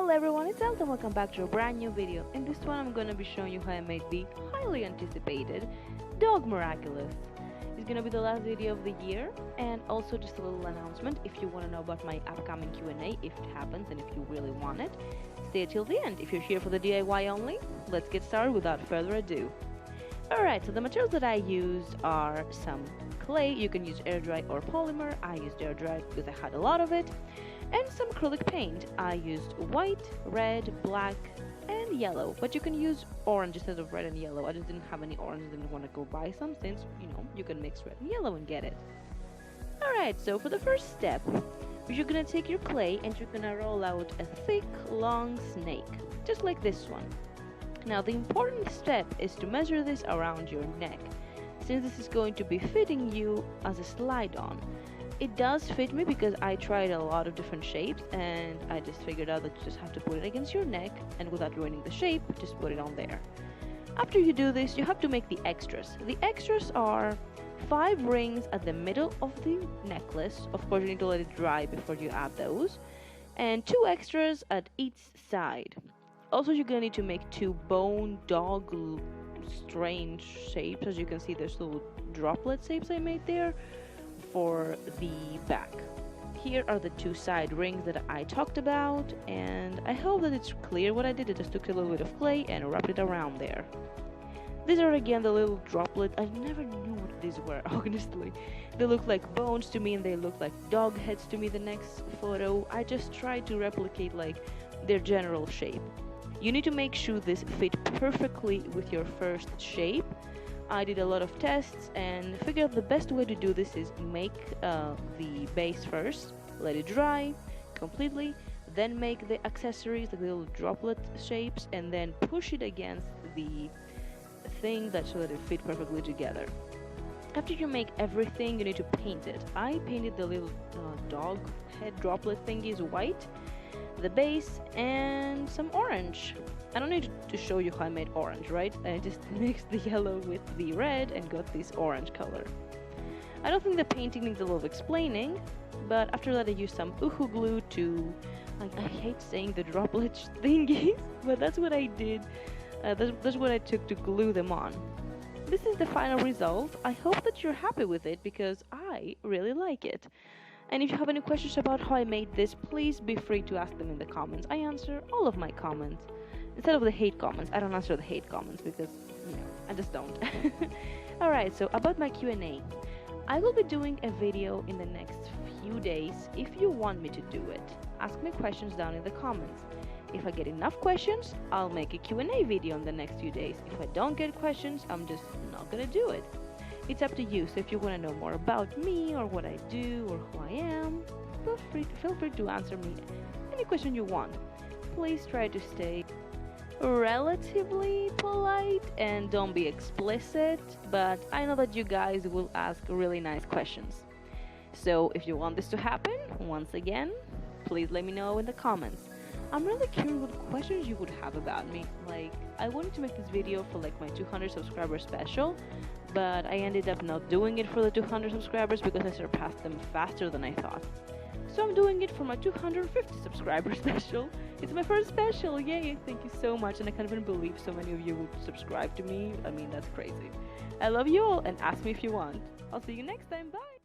Hello everyone, it's Elton. Welcome back to a brand new video. In this one I'm gonna be showing you how I made the highly anticipated dog Miraculous. It's gonna be the last video of the year, and also just a little announcement. If you want to know about my upcoming Q&A, if it happens and if you really want it, stay till the end. If you're here for the DIY only, let's get started without further ado. Alright, so the materials that I used are some clay. You can use air dry or polymer. I used air dry because I had a lot of it. And some acrylic paint. I used white, red, black, and yellow, but you can use orange instead of red and yellow. I just didn't have any orange, didn't want to go buy some, since, you can mix red and yellow and get it. Alright, so for the first step, you're gonna take your clay and you're gonna roll out a thick, long snake, just like this one. Now, the important step is to measure this around your neck, since this is going to be fitting you as a slide-on. It does fit me because I tried a lot of different shapes, and I just figured out that you just have to put it against your neck, and without ruining the shape, just put it on there. After you do this, you have to make the extras. The extras are 5 rings at the middle of the necklace. Of course, you need to let it dry before you add those. And 2 extras at each side. Also, you're gonna need to make 2 bone dog strange shapes. As you can see, there's little droplet shapes I made there for the back. Here are the 2 side rings that I talked about, and I hope that it's clear what I did. I just took a little bit of clay and wrapped it around there. These are again the little droplet. I never knew what these were, honestly. They look like bones to me, and they look like dog heads to me the next photo. I just tried to replicate like their general shape. You need to make sure this fit perfectly with your first shape. I did a lot of tests and figured out the best way to do this is make the base first, let it dry completely, then make the accessories, the little droplet shapes, and then push it against the thing so that it fit perfectly together. After you make everything, you need to paint it. I painted the little dog head droplet thingies white, the base, and some orange. I don't need to show you how I made orange, right? I just mixed the yellow with the red and got this orange color. I don't think the painting needs a lot of explaining, but after that I used some uhu glue to, I hate saying the droplet thingies, but that's what I did. That's what I took to glue them on. This is the final result. I hope that you're happy with it because I really like it. And if you have any questions about how I made this, please be free to ask them in the comments. I answer all of my comments. Instead of the hate comments, I don't answer the hate comments because, I just don't. Alright, so about my Q&A. I will be doing a video in the next few days if you want me to do it. Ask me questions down in the comments. If I get enough questions, I'll make a Q&A video in the next few days. If I don't get questions, I'm just not gonna do it. It's up to you, so if you want to know more about me or what I do or who I am, feel free to answer me any question you want. Please try to stay relatively polite and don't be explicit, but I know that you guys will ask really nice questions. So if you want this to happen, once again, please let me know in the comments. I'm really curious what questions you would have about me. Like, I wanted to make this video for like my 200 subscriber special, but I ended up not doing it for the 200 subscribers because I surpassed them faster than I thought. So I'm doing it for my 250 subscriber special. It's my first special, yay! Thank you so much, and I can't even believe so many of you would subscribe to me. I mean, that's crazy. I love you all, and ask me if you want. I'll see you next time, bye!